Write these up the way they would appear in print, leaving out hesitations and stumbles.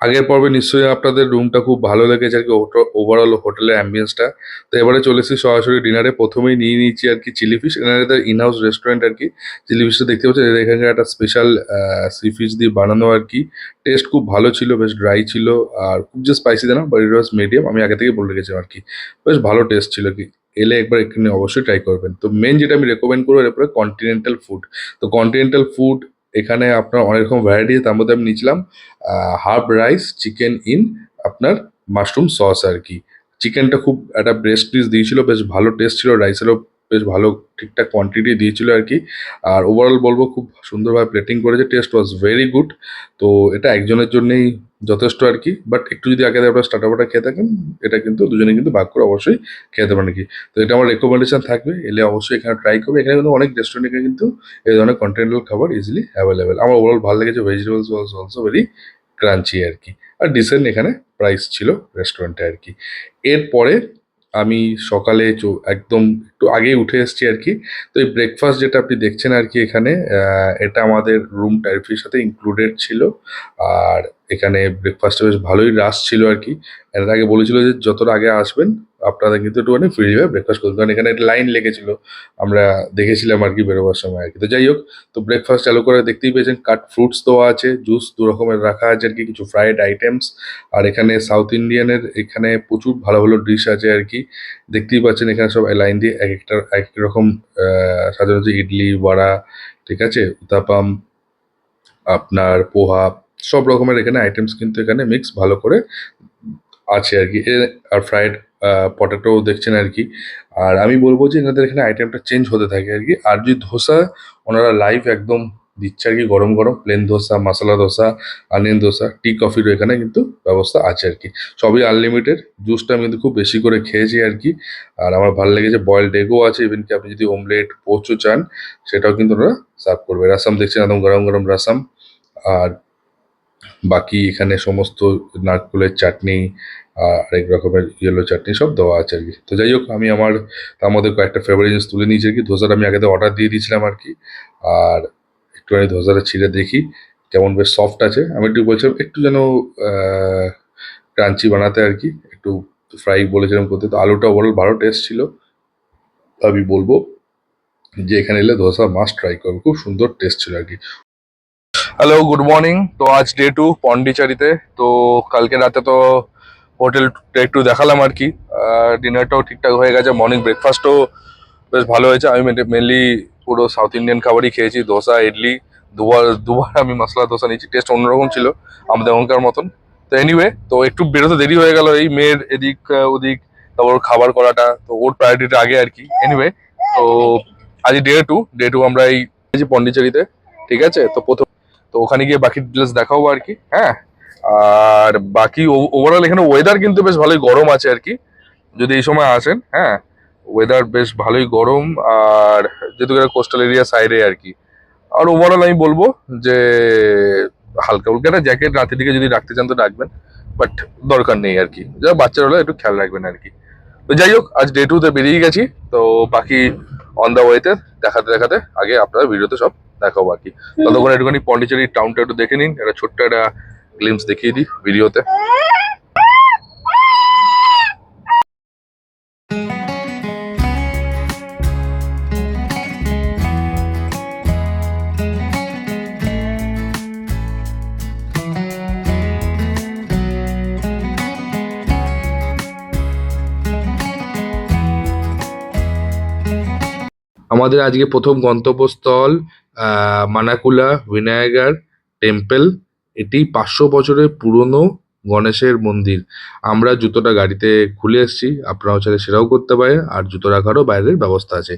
আগের পর্বে নিশ্চয়ই আপনাদের রুমটা খুব ভালো লেগেছে আর কি, ওভারঅল হোটেলের অ্যাম্বিয়েন্সটা। তো এবারে চলে এসেছি সরাসরি ডিনারে। প্রথমেই নিয়ে নিচ্ছি আর কি চিলি ফিশ, এনাদের ইনহাউস রেস্টুরেন্ট আর কি। চিলি ফিশটা দেখতে পাচ্ছেন, এখানকার একটা স্পেশাল সি ফিশ দিয়ে বানানো আর কি। টেস্ট খুব ভালো ছিল, বেশ ড্রাই ছিল, আর খুব যে স্পাইসি না, বাট ইট ওয়াজ মিডিয়াম। আমি আগে থেকে বলে রেখেছিলাম আর কি, বেশ ভালো টেস্ট ছিল কি। এলে একবার এখানে অবশ্যই ট্রাই করবেন। তো মেন যেটা আমি রেকমেন্ড করবো এরপরে কন্টিনেন্টাল ফুড। তো কন্টিনেন্টাল ফুড এখানে আপনার অনেক রকম ভ্যারাইটি, তার মধ্যে আমি নিয়েছিলাম হার্ব রাইস চিকেন ইন আপনার মাশরুম সস আর কি। চিকেনটা খুব একটা ব্রেস্ট পিস দিয়েছিল, বেশ ভালো টেস্ট ছিল, রাইসেরও বেশ ভালো ঠিকঠাক কোয়ান্টিটি দিয়েছিল আর কি। আর ওভারঅল বলবো খুব সুন্দরভাবে প্লেটিং করেছে, টেস্ট ওয়াজ ভেরি গুড। তো এটা একজনের জন্যই যথেষ্ট আর কি, বাট একটু যদি আগে আপনার স্টার্টারটা খেয়ে থাকেন, এটা কিন্তু দুজনে কিন্তু ভাগ করে অবশ্যই খেতে পারেন আর কি। তো এটা আমার রেকমেন্ডেশন থাকবে, এলে অবশ্যই এখানে ট্রাই করবে। এখানে কিন্তু অনেক রেস্টুরেন্টে কিন্তু এই ধরনের কন্টিনেন্টাল খাবার ইজিলি অ্যাভেলেবেল। আমার ওভারঅল ভালো লেগেছে, vegetables was also very crunchy আর কি। আর ডিসেন্ট এখানে প্রাইস ছিল রেস্টুরেন্টে আর কি। এরপরে আমি সকালে একদম একটু আগেই উঠে এসেছি আর কি। তো এই ব্রেকফাস্ট যেটা আপনি দেখছেন আর কি এখানে, এটা আমাদের রুম ট্যারিফের সাথে ইনক্লুডেড ছিল। আর এখানে ব্রেকফাস্টে বেশ ভালোই রাশ ছিল আর কি। এর আগে বলেছিল যে যতটা আগে আসবেন আপনারা কিন্তু একটুখানি ফ্রিভাবে ব্রেকফাস্ট করবেন, কারণ এখানে একটা লাইন লেগেছিল, আমরা দেখেছিলাম আর কি বেরোবার সময় আর কি। তো যাই হোক, তো ব্রেকফাস্ট চালু করে দেখতেই পেয়েছেন, কাট ফ্রুটস দেওয়া আছে, জুস দু রকমের রাখা আছে আর কি, কিছু ফ্রাইড আইটেমস। আর এখানে সাউথ ইন্ডিয়ানের এখানে প্রচুর ভালো ভালো ডিশ আছে আর কি। দেখতেই পাচ্ছেন এখানে সব লাইন দিয়ে এক একটা এক এক রকম সাজানো আছে, ইডলি, বড়া, ঠিক আছে, উত্তাপাম, আপনার পোহা, সব রকমের এখানে আইটেমস কিন্তু এখানে মিক্স ভালো করে আছে আর কি। আর ফ্রাইড পটেটো দেখছেন আর কি। আর আমি বলবো যে এনাদের এখানে আইটেমটা চেঞ্জ হতে থাকে আর কি। আর যে ধোসা ওনারা লাইভ একদম দিচ্ছে আর কি, গরম গরম প্লেন ধোসা, মশলা ধোসা, অনিয়ন ধোসা, টি কফিরও এখানে কিন্তু ব্যবস্থা আছে আর কি। সবই আনলিমিটেড। জুসটা আমি কিন্তু খুব বেশি করে খেয়েছি আর কি। আর আমার ভালো লেগেছে, বয়েলড এগও আছে, ইভেন কি আপনি যদি অমলেট পোচও চান সেটাও কিন্তু ওরা সার্ভ করবে। রাসাম দেখছেন, একদম গরম গরম রাসাম। আর বাকি এখানে সমস্ত নারকেলের চাটনি, আরেক রকমের ইয়েলো চাটনি সব দেওয়া আছে আর কি। তো যাই হোক, আমি আমার তার মধ্যে কয়েকটা ফেভারিট জিনিস তুলে নিয়েছি আর কি। ধোসাটা আমি আগে থেকে অর্ডার দিয়ে দিয়েছিলাম আর কি। আর একটুখানি ধোসাটা ছিঁড়ে দেখি কেমন, বেশ সফট আছে। আমি একটু বলছিলাম একটু যেন ক্রাঞ্চি বানাতে আর কি, একটু ফ্রাই বলেছিলাম করতে। তো আলুটা ওভারঅল ভালো টেস্ট ছিল। আমি বলবো যে এখানে এলে ধোসা মাস্ট ট্রাই করবে, খুব সুন্দর টেস্ট ছিল আর কি। Hello, good morning. তো আজ ডে 2 পন্ডিচারিতে। তো কালকে রাতে তো হোটেল একটু দেখালাম আর কি। ডিনারটাও ঠিকঠাক হয়ে গেছে, মর্নিং ব্রেকফাস্টও বেশ ভালো হয়েছে। আমি মেনলি পুরো সাউথ ইন্ডিয়ান খাবারই খেয়েছি, ধোসা, ইডলি। দুবার দুবার আমি মশলা ধোসা নিয়েছি, টেস্ট অন্যরকম ছিল আমাদের ওখানকার মতন। তো এনিওয়ে, তো একটু বেরোতে দেরি হয়ে গেল, এই মেয়ের এদিক ওদিক, তারপর খাবার করাটা, তো ওর প্রায়োরিটিটা আগে আর কি। এনিওয়ে, তো আজ ডে টু আমরা এই পন্ডিচেরিতে, ঠিক আছে। তো প্রথম, তো ওখানে গিয়ে বাকি ডিটেলস দেখাবো আর কি। হ্যাঁ, আর বাকি ওভারঅল এখানে ওয়েদার কিন্তু বেশ ভালোই গরম আছে আর কি, যদি এই সময় আসেন। হ্যাঁ, ওয়েদার বেশ ভালোই গরম। আর যেহেতু এটা কোস্টাল এরিয়া সাইডে আর কি। আর ওভারঅল আমি বলবো যে হালকা ফুলকা একটা জ্যাকেট রাতের দিকে যদি রাখতে চান তো রাখবেন, বাট দরকার নেই আর কি। যারা বাচ্চারা হলে একটু খেয়াল রাখবেন আর কি। তো যাই হোক, আজ ডে 2 তে বেরিয়ে গেছি। তো বাকি অন দা ওয়েতে দেখাতে দেখাতে আগে আপনারা ভিডিওতে সব দেখাবো আর কি। ততক্ষণ একটুখানি পন্ডিচেরি টাউনটা একটু দেখে নিন, একটা ছোট্ট একটা গ্লিমস দেখিয়ে দিই ভিডিওতে। আমাদের আজকে প্রথম গন্তব্যস্থল মানাকুলা বিনায়গার টেম্পল। এটি 500 বছরের পুরনো গণেশের মন্দির। আমরা জুতোটা গাড়িতে খুলে এসেছি, আপনারাও চাইলে সেটাও করতে পারেন। আর জুতো রাখারও বাইরের ব্যবস্থা আছে।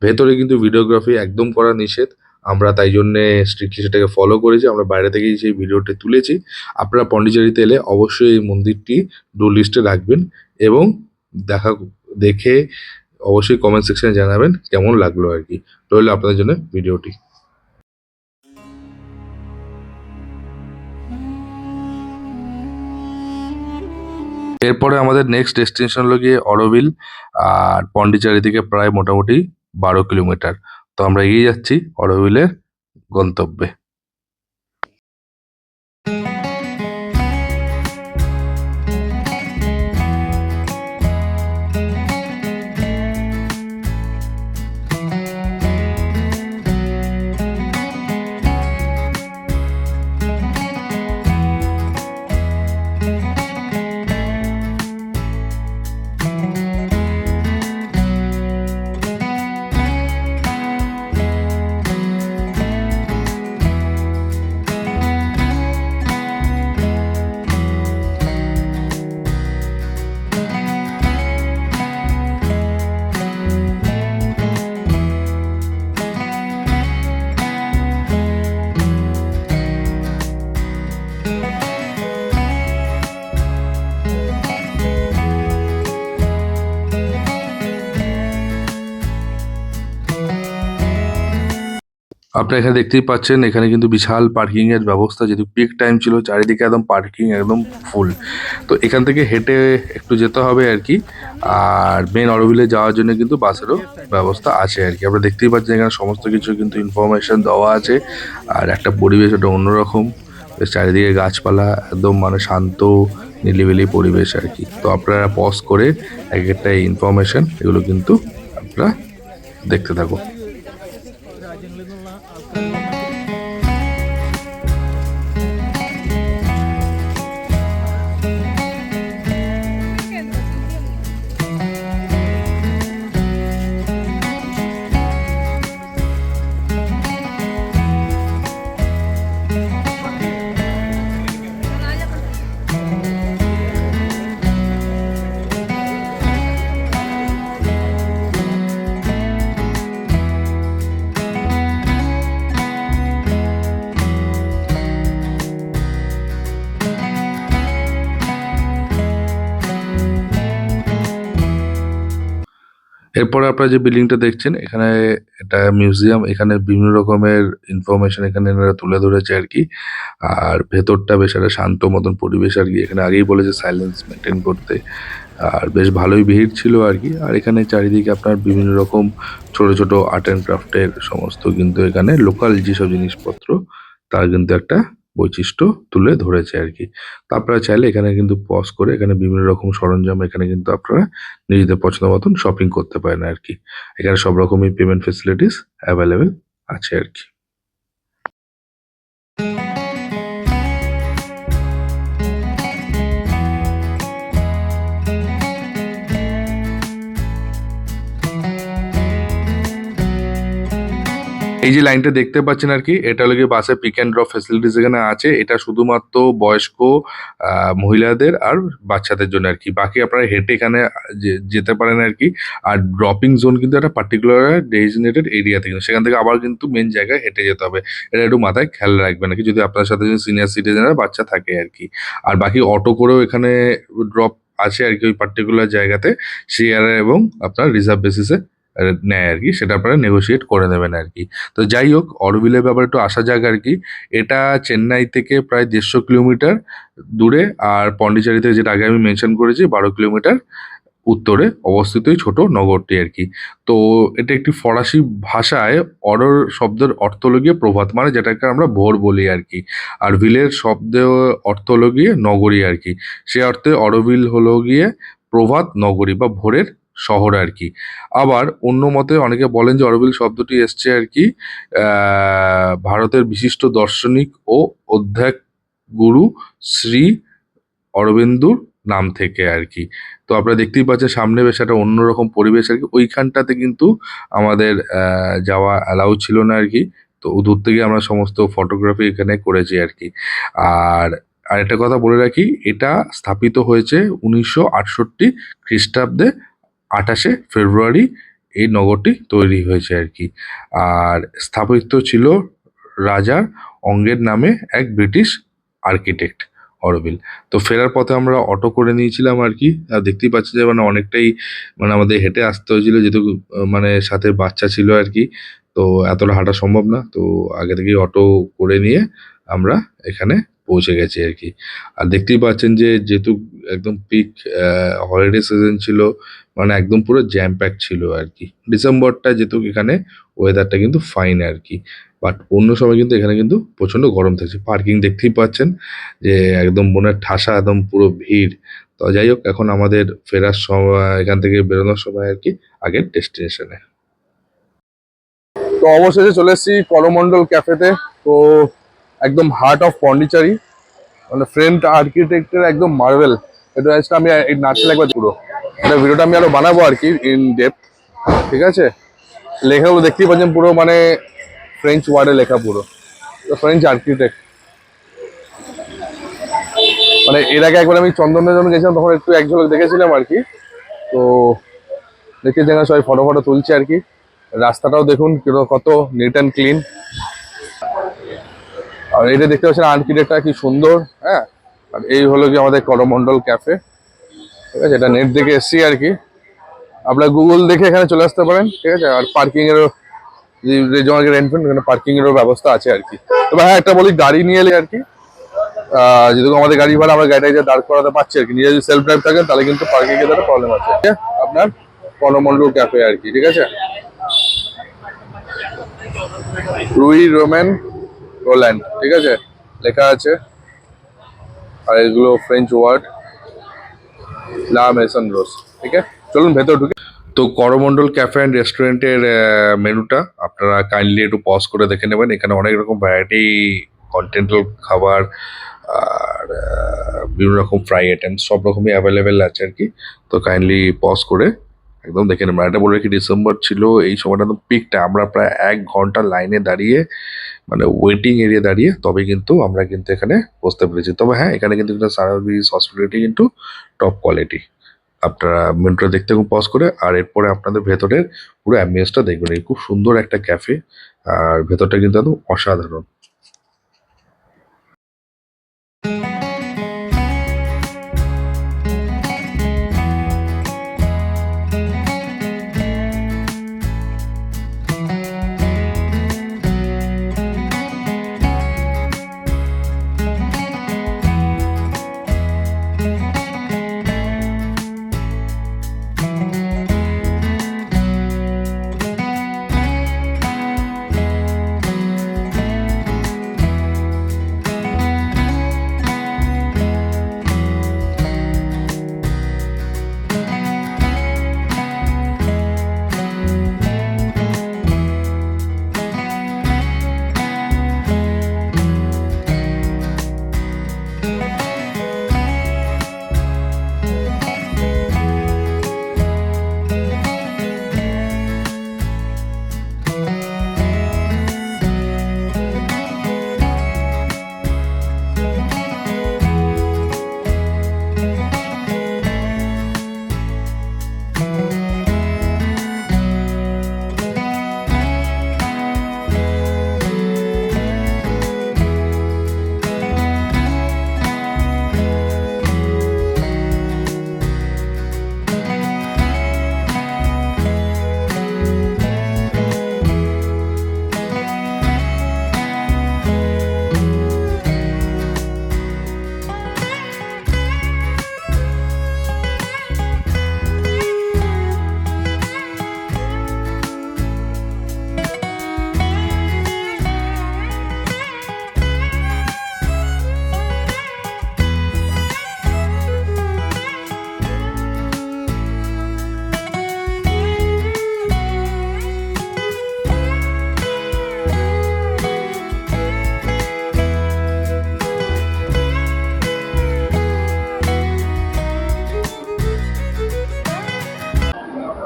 ভেতরে কিন্তু ভিডিওগ্রাফি একদম করা নিষেধ, আমরা তাই জন্যে স্ট্রিক্টলি সেটাকে ফলো করেছি। আমরা বাইরে থেকেই সেই ভিডিওটি তুলেছি। আপনারা পন্ডিচেরিতে এলে অবশ্যই এই মন্দিরটি ডু লিস্টে রাখবেন, এবং দেখা দেখে অবশ্যই কমেন্ট সেকশনে জানাবেন কেমন লাগলো আর কি। রইল আপনাদের জন্য ভিডিওটি। এরপরে আমাদের নেক্সট ডেস্টিনেশন হলো গিয়ে অরোভিল। আর পন্ডিচেরি থেকে প্রায় মোটামুটি 12 কিলোমিটার। তো আমরা এগিয়ে যাচ্ছি অরোভিলের গন্তব্যে। আপনারা এখানে দেখতেই পাচ্ছেন এখানে কিন্তু বিশাল পার্কিং এর ব্যবস্থা, যেহেতু পিক টাইম ছিল চারিদিকে একদম পার্কিং একদম ফুল। তো এখান থেকে হেঁটে একটু যেতে হবে আর কি। আর মেন অরোভিলে যাওয়ার জন্য কিন্তু বাসেরও ব্যবস্থা আছে আর কি। আপনারা দেখতেই পাচ্ছেন এখানে সমস্ত কিছু কিন্তু ইনফরমেশন দেওয়া আছে। আর একটা পরিবেশ ওটা অন্যরকম, বেশ চারিদিকে গাছপালা, একদম মানে শান্ত নিরিবিলি পরিবেশ আর কি। তো আপনারা পজ করে এক একটা ইনফরমেশন এগুলো কিন্তু আপনারা দেখতে থাকুন। এরপরে আপনারা যে বিল্ডিংটা দেখছেন এখানে, এটা মিউজিয়াম। এখানে বিভিন্ন রকমের ইনফরমেশন এখানে এনারা তুলে ধরেছে আর কি। আর ভেতরটা বেশ একটা শান্ত মতন পরিবেশ আর কি। এখানে আগেই বলেছে সাইলেন্স মেনটেন করতে। আর বেশ ভালোই ভিড় ছিল আর কি। আর এখানে চারিদিকে আপনার বিভিন্ন রকম ছোট ছোট আর্ট অ্যান্ড ক্রাফটের সমস্ত কিন্তু এখানে লোকাল যেসব জিনিসপত্র তার কিন্তু একটা বৈশিষ্ট্য তুলে ধরেছে আর কি। তো আপনারা চাইলে এখানে কিন্তু পজ করে এখানে বিভিন্ন রকম সরঞ্জাম এখানে কিন্তু আপনারা নিজেদের পছন্দ মতন শপিং করতে পারেন আর কি। এখানে সব রকমই পেমেন্ট ফেসিলিটিস অ্যাভেলেবেল আছে আর কি। এই যে লাইনটা দেখতে পাচ্ছেন আর কি, এটা হলো গিয়ে বাসে পিক অ্যান্ড ড্রপ ফেসিলিটিস এখানে আছে। এটা শুধুমাত্র বয়স্ক মহিলাদের আর বাচ্চাদের জন্য আর কি। বাকি আপনারা হেঁটে এখানে যেতে পারেন আর কি। আর ড্রপিং জোন কিন্তু একটা পার্টিকুলার ডেজিগনেটেড এরিয়া থেকে, সেখান থেকে আবার কিন্তু মেন জায়গায় হেঁটে যেতে হবে। এটা একটু মাথায় খেয়াল রাখবেন আর কি, যদি আপনার সাথে সিনিয়র সিটিজেনের বাচ্চা থাকে আর কি। আর বাকি অটো করেও এখানে ড্রপ আছে আর কি ওই পার্টিকুলার জায়গাতে, শেয়ার এবং আপনার রিজার্ভ বেসিসে নেয় আর কি। সেটা আপনারা নেগোশিয়েট করে নেবেন আর কি। তো যাই হোক, অরোভিলের ব্যাপারে একটু আসা যাক আর কি। এটা চেন্নাই থেকে প্রায় 150 কিলোমিটার দূরে। আর পন্ডিচেরি থেকে, যেটা আগে আমি মেনশন করেছি, 12 কিলোমিটার উত্তরে অবস্থিত এই ছোট নগরটি আর কি। তো এটা একটি ফরাসি ভাষায় অরর শব্দের অর্থ হলো গিয়ে প্রভাত, মানে যেটাকে আমরা ভোর বলি আর কি। আর ভিলের শব্দ অর্থ হলো গিয়ে নগরী আর কি। সে অর্থে অরোভিল হলো গিয়ে প্রভাত নগরী বা ভোরের শহর আর কি। আবার অন্য মতে অনেকে বলেন যে অরোভিল শব্দটি এসছে আর কি ভারতের বিশিষ্ট দার্শনিক ও অধ্যাত্ম গুরু শ্রী অরবিন্দুর নাম থেকে আর কি। তো আপনারা দেখতেই পাচ্ছেন সামনে বেশ একটা অন্যরকম পরিবেশ আর কি। ওইখানটাতে কিন্তু আমাদের যাওয়া অ্যালাউ ছিল না আর কি। তো দূর থেকে আমরা সমস্ত ফটোগ্রাফি এখানে করেছি আর কি। আর আরেকটা কথা বলে রাখি, এটা স্থাপিত হয়েছে 1968 খ্রিস্টাব্দে। 28শে ফেব্রুয়ারি এই নগরটি তৈরি হয়েছে আর কি। আর স্থাপিত ছিল রাজার অঙ্গের নামে এক ব্রিটিশ আর্কিটেক্ট অরোভিল। তো ফেরার পথে আমরা অটো করে নিয়েছিলাম আর কি। আর দেখতেই পাচ্ছি যে মানে অনেকটাই মানে আমাদের হেঁটে আসতে হয়েছিল, যেহেতু মানে সাথে বাচ্চা ছিল আর কি। তো এতটা হাঁটা সম্ভব না, তো আগে থেকেই অটো করে নিয়ে আমরা এখানে পৌঁছে গেছি আর কি। আর দেখতেই পাচ্ছেন যে যেহেতু একদম পিক হলিডে সিজন ছিল, মানে একদম পুরো জ্যাম প্যাক ছিল আর কি। ডিসেম্বরটা যেহেতু এখানে ওয়েদারটা কিন্তু ফাইন আর কি। বাট অন্য সময় কিন্তু এখানে কিন্তু প্রচণ্ড গরম থাকছে। পার্কিং দেখতেই পাচ্ছেন যে একদম মনের ঠাসা, একদম পুরো ভিড়। তো যাই হোক, এখন আমাদের ফেরার সময়, এখান থেকে বেরোনোর সময় আর কি আগের ডেস্টিনেশনে। তো অবশেষে চলে এসেছি করমণ্ডল ক্যাফেতে। তো একদম হার্ট অফ পন্ডিচারি, মানে ফ্রেঞ্চ আর্কিটেক্টের একদম মার্বেল। এটা আজকে আমি এই নাচলে একবার পুরো এটা ভিডিওটা আমি আরো বানাবো আর কি ইন ডেপথ। ঠিক আছে, লেখাগুলো দেখতেই পাচ্ছেন পুরো মানে ফ্রেঞ্চ ওয়ার্ডে লেখা পুরো। তো ফ্রেঞ্চ আর্কিটেক্ট, মানে এর আগে একবার আমি চন্দনের জন্য গেছিলাম, তখন একটু এক ঝলক দেখেছিলাম আর কি। তো দেখতে জায়গা সবাই ফটো ফটো তুলছে আর কি। রাস্তাটাও দেখুন কত নিট অ্যান্ড ক্লিন। আর এটা দেখতে পাচ্ছেন আর্কিটেক্টটা কি সুন্দর। হ্যাঁ, আর এই হলো কি আমাদের করমণ্ডল ক্যাফে। ঠিক আছে, এটা নেট দেখে এসছি আর কি। আপনার গুগল দেখে এখানে চলে আসতে পারেন। ঠিক আছে, আর পার্কিং এরও যেমন রেন্ট এখানে পার্কিং এরও ব্যবস্থা আছে আর কি। তবে হ্যাঁ একটা বলি, গাড়ি নিয়ে এলে আর কি যেহেতু আমাদের গাড়ি ভাড়া আমরা গাড়িটা যে দাঁড় করাতে পারছি আর কি, নিজে যদি সেলফ ড্রাইভ থাকেন তাহলে কিন্তু পার্কিং এর একটা প্রবলেম আছে। ঠিক আছে? আপনার করমন্ডল ক্যাফে আর কি, ঠিক আছে। রুই রোমেন রোল্যান্ড, ঠিক আছে, লেখা আছে। আর এগুলো ফ্রেঞ্চ ওয়ার্ড, লা মেসন রোজ। ঠিক আছে, চলুন ভেতর ঢুকে। তো করমন্ডল ক্যাফে অ্যান্ড রেস্টুরেন্টের মেনুটা আপনারা কাইন্ডলি একটু পজ করে দেখে নেবেন। এখানে অনেক রকম ভ্যারাইটি কন্টিনেন্টাল খাবার আর বিভিন্ন রকম ফ্রাই আইটেম সব রকমই অ্যাভেলেবেল আছে আর কি। তো কাইন্ডলি পজ করে একদম দেখে নেবেন। এটা বলবে কি, ডিসেম্বর ছিল, এই সময়টা একদম পিকটা, আমরা প্রায় 1 ঘন্টা লাইনে দাঁড়িয়ে মানে ওয়েটিং এরিয়া দাঁড়িয়ে তবে কিন্তু আমরা কিন্তু এখানে বসতে পেরেছি। তবে হ্যাঁ, এখানে কিন্তু সার্ভিস হসপিটালিটি কিন্তু টপ কোয়ালিটি। আপনারা মেনুটা দেখতে খুব পজ করে, আর এরপরে আপনাদের ভেতরের পুরো অ্যাম্বিয়েন্সটা দেখবেন। এই খুব সুন্দর একটা ক্যাফে, আর ভেতরটা কিন্তু একদম অসাধারণ।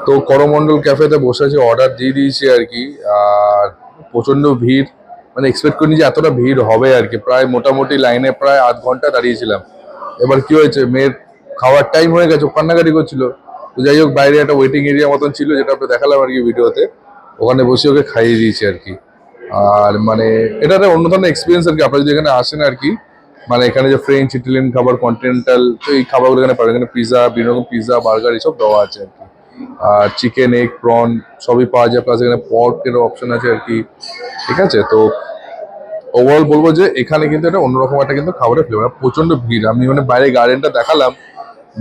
তো করমন্ডল ক্যাফেতে বসে আছি, অর্ডার দিয়ে দিয়েছি আর কি। আর প্রচন্ড ভিড়, মানে এক্সপেক্ট করিনি যে এতটা ভিড় হবে আর কি। প্রায় মোটামুটি লাইনে প্রায় 1/2 ঘন্টা দাঁড়িয়েছিলাম। এবার কি হয়েছে, মেয়ের খাওয়ার টাইম হয়ে গেছে, কান্নাকাটি করছিল। তো যাই হোক, বাইরে একটা ওয়েটিং এরিয়া মতন ছিল, যেটা আপনি দেখালাম আর কি ভিডিওতে, ওখানে বসে ওকে খাইয়ে দিয়েছি আর কি। আর মানে এটা একটা অন্য ধরনের এক্সপিরিয়েন্স আর কি। আপনারা যদি এখানে আসেন আর কি, মানে এখানে যে ফ্রেঞ্চ ইটালিয়ান খাবার, কন্টিনেন্টাল, তো এই খাবারগুলো এখানে পাবেন। এখানে পিৎজা, বিভিন্ন রকম পিৎজা, বার্গার এইসব দেওয়া আছে আর কি। আর চিকেন, এগ, প্রন সবই পাওয়া যায়, প্লাস এখানে পর্কেরও অপশন আছে আর কি। ঠিক আছে, তো ওভারঅল বলবো যে এখানে কিন্তু একটা অন্যরকম একটা কিন্তু খাবারের ফ্লেভার। প্রচন্ড ভিড়, আমি মানে বাইরে গার্ডেনটা দেখালাম,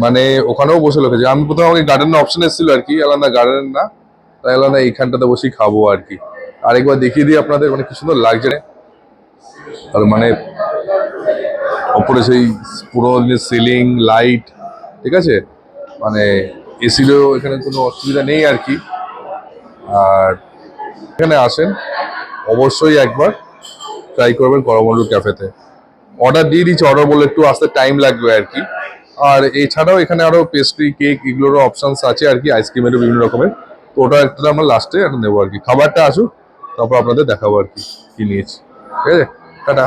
মানে ওখানেও বসে লোকেছে। আমি প্রথমে আমাকে গার্ডেনের অপশন এসেছিল আর কি, এলাম না গার্ডেন না, তাই এলাম না এইখানটাতে বসেই খাবো আর কি। আরেকবার দেখিয়ে দিই আপনাদের, মানে কি সুন্দর লাগছে। আর মানে ওপরে সেই পুরো সিলিং লাইট, ঠিক আছে, মানে এসিরও এখানে কোনো অসুবিধা নেই আর কি। আর এখানে আসেন অবশ্যই একবার ট্রাই করবেন করমন্ডল ক্যাফেতে। অর্ডার দিয়ে দিচ্ছি, অর্ডার বলে একটু আসতে টাইম লাগবে আর কি। আর এছাড়াও এখানে আরো পেস্ট্রি, কেক এগুলোরও অপশনস আছে আর কি, আইসক্রিমেরও বিভিন্ন রকমের। তো ওটা একটা আমরা লাস্টে একটা নেবো আর কি। খাবারটা আসুক, তারপর আপনাদের দেখাবো আর কি কি নিয়েছি। ঠিক আছে, টাটা।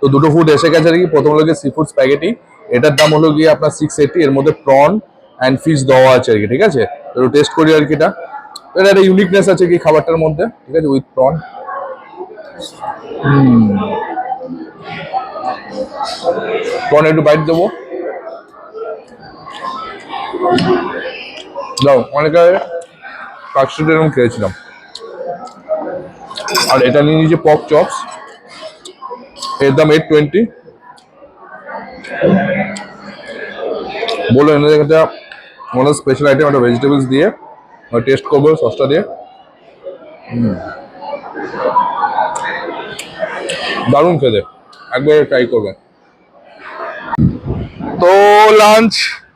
তো দুটো ফুড এসে গেছে আর কি। প্রথম হলো গিয়ে সি ফুড স্প্যাগেটি, এটার দাম হলো গিয়ে আপনার 680। এর মধ্যে প্রন অ্যান্ড ফিশ দেওয়া আছে আর কি। ঠিক আছে, একটু টেস্ট করি আর কি। এটা এটা একটা ইউনিকনেস আছে কি খাবারটার মধ্যে, ঠিক আছে, উইথ প্রন। তখন একটু বাইট দেবো। যাও, অনেকে পার্ক স্ট্রিটে এরকম খেয়েছিলাম। আর এটা নিয়ে নিয়েছি পক চপস, এর দাম 820। বললো এনে একটা আমাদের স্পেশাল আইটেম, একটা ভেজিটেবলস দিয়ে টেস্ট করবো সসটা দিয়ে। দারুণ খেতে, একবার ট্রাই করবেন। তো লাঞ্চ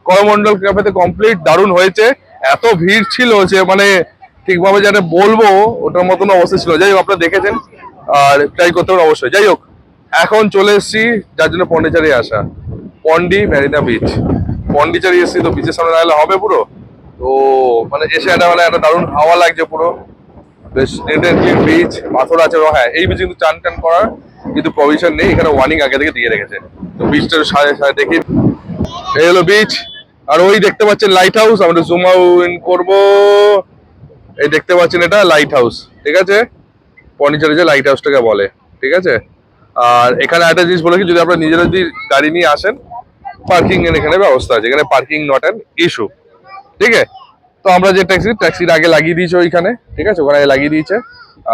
করমন্ডল ক্যাফেতে কমপ্লিট, দারুণ হয়েছে। এত ভিড় ছিল যে মানে ঠিকভাবে যেটা বলবো ওটার মতন অবস্থা ছিল। যাই হোক, আপনারা দেখেছেন আর ট্রাই করতে হবে অবশ্যই। যাই হোক, এখন চলে এসেছি যার জন্য পন্ডিচেরি আসা, পন্ডি মেরিনা বিচ। পন্ডিচেরি এসেছি তো বিচের সামনে দাঁড়ালে হবে পুরো। তো মানে এসে একটা দারুণ হাওয়া লাগছে পুরো, বেশ নিট অ্যান্ড ক্লিন বিচ, পাথর আছে। হ্যাঁ, এই বিচে কিন্তু চান টান করার কিন্তু প্রভিশন নেই, এখানে ওয়ার্নিং আগে থেকে দিয়ে রেখেছে। তো বিচটার সাড়ে সাড়ে দেখি, এই হলো বিচ। আর ওই দেখতে পাচ্ছেন লাইট হাউস, আমরা জুম ইন করবো। এই দেখতে পাচ্ছেন এটা লাইট হাউস, ঠিক আছে? পন্ডিচেরি যে লাইট হাউসটাকে বলে, ঠিক আছে? আর এখানে একটা জিনিস বলে কি, যদি আপনারা নিজেরা যদি গাড়ি নিয়ে আসেন, পার্কিং এর এখানে ব্যবস্থা আছে, এখানে পার্কিং নট অ্যান ইস্যু, ঠিক আছে? তো আমরা যে ট্যাক্সির আগে লাগিয়ে দিয়েছে ওইখানে, ঠিক আছে, ওখানে লাগিয়ে দিয়েছে।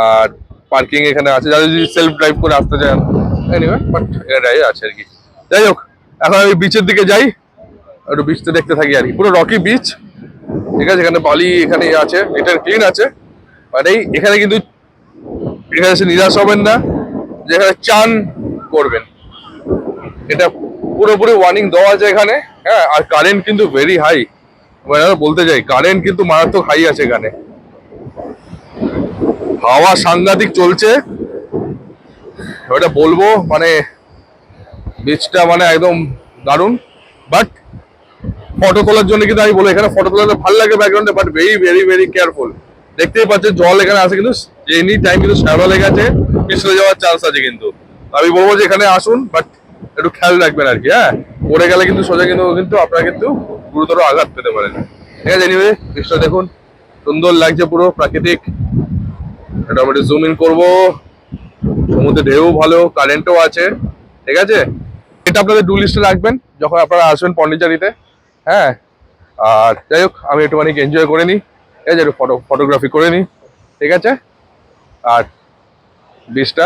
আর পার্কিং এখানে আছে, যারা যদি সেলফ ড্রাইভ করে আসতে চান, এনিওয়ে, বাট এটাই আছে আর কি। যাই হোক, এখন আমি বিচের দিকে যাই, একটু বিচটা দেখতে থাকি আর কি। পুরো রকি বিচ, ঠিক আছে? এখানে বালি এখানে আছে, এটা ক্লিন আছে। মানে এখানে কিন্তু এখানে এসে নিরাশ হবেন না, যেখানে চান করবেন। এটা পুরোপুরি ওয়ার্নিং দেওয়া আছে এখানে। হ্যাঁ, আর কারেন্ট কিন্তু ভেরি হাই, মানে বলতে চাই কারেন্ট কিন্তু মারাত্মক হাই আছে এখানে। হাওয়া সাংঘাতিক চলছে, ওটা বলবো মানে বিচটা মানে একদম দারুণ। বাট ফটো তোলার জন্য কিন্তু আমি বলবো, এখানে ফটো তোলাতে ভালো লাগে ব্যাকগ্রাউন্ডে, but very very very careful. দেখতেই পাচ্ছেন জল এখানে আছে, কিন্তু এনি টাইম কিন্তু শ্যাওলা লেগে আছে, পিছলে যাওয়ার চান্স আছে। কিন্তু আমি বলবো যে এখানে আসুন, বাট একটু খেয়াল রাখবেন আর কি। হ্যাঁ, পড়ে গেলে কিন্তু সোজা কিন্তু আপনারা কিন্তু গুরুতর আঘাত পেতে পারেন, ঠিক আছে? এনিওয়ে, বিচটা দেখুন, সুন্দর লাগছে পুরো প্রাকৃতিক। এটা আমরা জুম ইন করবো, সমুদ্রে ঢেউ ভালো, কারেন্টও আছে, ঠিক আছে? এটা আপনাদের ডু লিস্টে রাখবেন যখন আপনারা আসবেন পন্ডিচেরিতে। হ্যাঁ, আর যাই হোক, আমি একটুখানি এনজয় করে নিই, ঠিক আছে? একটু ফটোগ্রাফি করে নিই, ঠিক আছে? আর বিচটা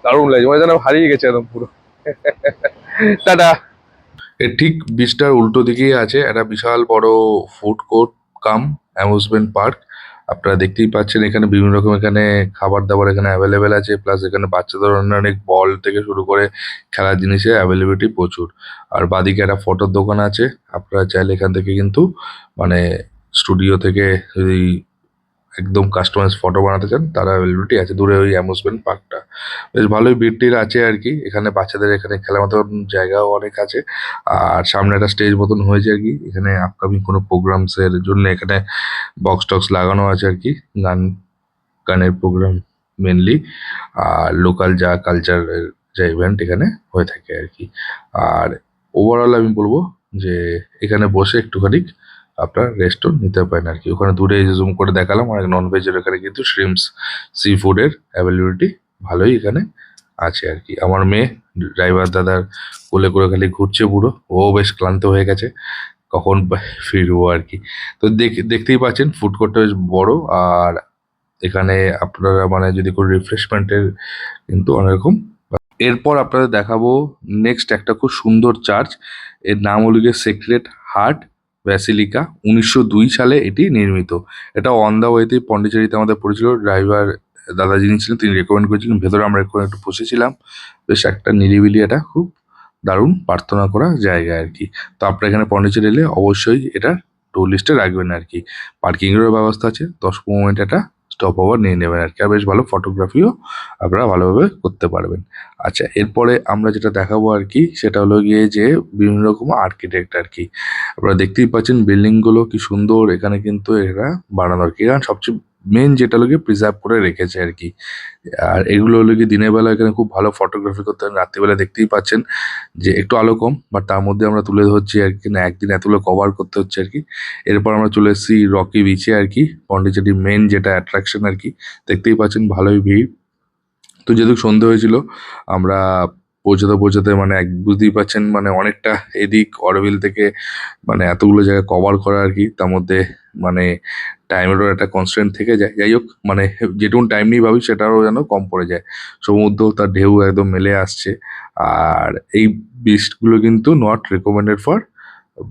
দারুণ লাগছে, মানে যেন হারিয়ে গেছে একদম পুরো। টাটা। এর ঠিক বিচটার উল্টো দিকেই আছে একটা বিশাল বড় ফুড কোর্ট কাম অ্যামিউজমেন্ট পার্ক। আপনারা দেখতেই পাচ্ছেন এখানে বিভিন্ন রকম এখানে খাবার দাবার এখানে অ্যাভেলেবেল আছে, প্লাস এখানে বাচ্চাদের অনেক বল থেকে শুরু করে খেলার জিনিসের অ্যাভেলেবিলিটি প্রচুর। আর বাদিকে একটা ফটোর দোকান আছে, আপনারা চাইলে এখান থেকে কিন্তু মানে স্টুডিও থেকে যদি একদম কাস্টমাইজ ফটো বানাতে চান তার অ্যাভেলেবিলিটি আছে। দূরে ওই অ্যামিউজমেন্ট পার্কটা বেশ ভালোই ভিড় আছে আর কি। এখানে বাচ্চাদের এখানে খেলার মতন জায়গাও অনেক আছে। আর সামনে একটা স্টেজ মতন হয়েছে আর কি, এখানে আপকামিং কোনো প্রোগ্রামস এর জন্য এখানে বক্স টক্স লাগানো আছে আর কি, গান গানের প্রোগ্রাম মেনলি। আর লোকাল যা কালচারের যা ইভেন্ট এখানে হয়ে থাকে আর কি। আর ওভারঅল আমি বলবো যে এখানে বসে একটুখানি আপনার রেস্টও নিতে পারেন আর কি। ওখানে দূরে জুম করে দেখালাম অনেক ননভেজের এখানে কিন্তু শ্রিমস সি ফুডের অ্যাভেলেবিলিটি ভালোই এখানে আছে আর কি। আমার মেয়ে ড্রাইভার দাদার কোলে করে খালি ঘুরছে পুরো, ও বেশ ক্লান্ত হয়ে গেছে, কখন ফিরবো আর কি। তো দেখতেই পাচ্ছেন ফুড কোর্টটা বেশ বড়। আর এখানে আপনারা মানে যদি কোনো রিফ্রেশমেন্টের কিন্তু অনেক রকম। এরপর আপনাদের দেখাবো নেক্সট একটা খুব সুন্দর চার্চ, এর নাম হলো গিয়ে সেক্রেট হার্ট ব্যাসিলিকা। 1902 সালে এটি নির্মিত। এটা অন দ্য ওয়েতে পন্ডিচেরিতে আমাদের পড়েছিল, ড্রাইভার দাদা যিনি ছিলেন তিনি রেকমেন্ড করেছিলেন। ভেতরে আমরা একটু বসেছিলাম, বেশ একটা নিরিবিলি, এটা খুব দারুণ প্রার্থনা করা জায়গা আর কি। তো আপনারা এখানে পন্ডিচেরি এলে অবশ্যই এটা ট্যুর লিস্টে রাখবেন আর কি। পার্কিংয়েরও ব্যবস্থা আছে, 10-15 মিনিট একটা স্টপ ওভার নিয়ে নেবেন আর কি। আর বেশ ভালো ফটোগ্রাফিও আপনারা ভালোভাবে করতে পারবেন। আচ্ছা, এরপরে আমরা যেটা দেখাবো আর কি সেটা হলো গিয়ে যে বিভিন্ন রকম আর্কিটেক্ট আর কি। আপনারা দেখতেই পাচ্ছেন বিল্ডিংগুলো কি সুন্দর এখানে কিন্তু এরা বানানো আর কি। এখানে সবচেয়ে মেন যেটা হলো গিয়ে প্রিজার্ভ করে রেখেছে আর কি। আর এগুলো হলো গিয়ে দিনের বেলা এখানে খুব ভালো ফটোগ্রাফি করতে হয়, রাত্রিবেলা দেখতেই পাচ্ছেন যে একটু আলো কম, বাট তার মধ্যে আমরা তুলে ধরছি আর কি। না, একদিন এতগুলো কভার করতে হচ্ছে আর কি। এরপর আমরা চলে এসেছি রকি বিচে আর কি, পন্ডিচেরি মেন যেটা অ্যাট্রাকশন আর কি। দেখতেই পাচ্ছেন ভালোই ভিড়। তো যেহেতু সন্ধে হয়েছিল আমরা পৌঁছাতে পৌঁছাতে মানে বুঝতেই পারছেন মানে অনেকটা এদিক অরোভিল থেকে মানে এতগুলো জায়গা কভার করা আর কি, তার মধ্যে মানে টাইমেরও একটা কনস্ট্যান্ট থেকে যায়। যাই হোক মানে যেটুকুন টাইম নিয়ে ভাবি সেটারও যেন কম পড়ে যায়। সমুদ্র তার ঢেউ একদম মেলে আসছে। আর এই বিচগুলো কিন্তু নট রেকমেন্ডেড ফর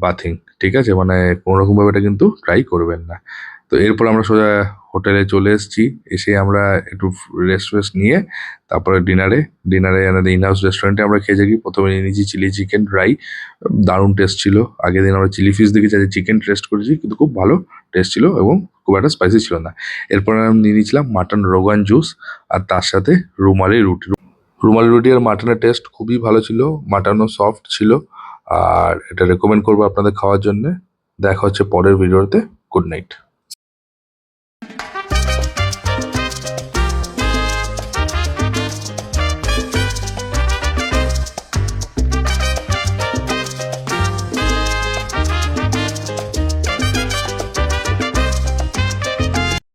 বাথিং, ঠিক আছে, মানে কোনোরকমভাবে এটা কিন্তু ট্রাই করবেন না। তো এরপর আমরা সোজা হোটেলে চলে এসেছি। এসে আমরা একটু রেস্ট ফেস্ট নিয়ে তারপরে ডিনারে আমাদের ইন হাউস রেস্টুরেন্টে আমরা খেয়েছি কি, প্রথমে নিয়ে নিয়েছি চিলি চিকেন ড্রাই, দারুণ টেস্ট ছিল। আগের দিন আমরা চিলি ফিশ দেখেছি, আজকে চিকেন টেস্ট করেছি, কিন্তু খুব ভালো টেস্ট ছিল এবং খুব একটা স্পাইসি ছিল না। এরপর আমি নিয়ে নিয়েছিলাম মাটন রোগান জুস আর তার সাথে রুমালি রুটি। রুমালি রুটি আর মাটনের টেস্ট খুবই ভালো ছিল, মাটনও সফট ছিল। আর এটা রেকমেন্ড করবো আপনাদের খাওয়ার জন্যে। দেখা হচ্ছে পরের ভিডিওতে। Good night.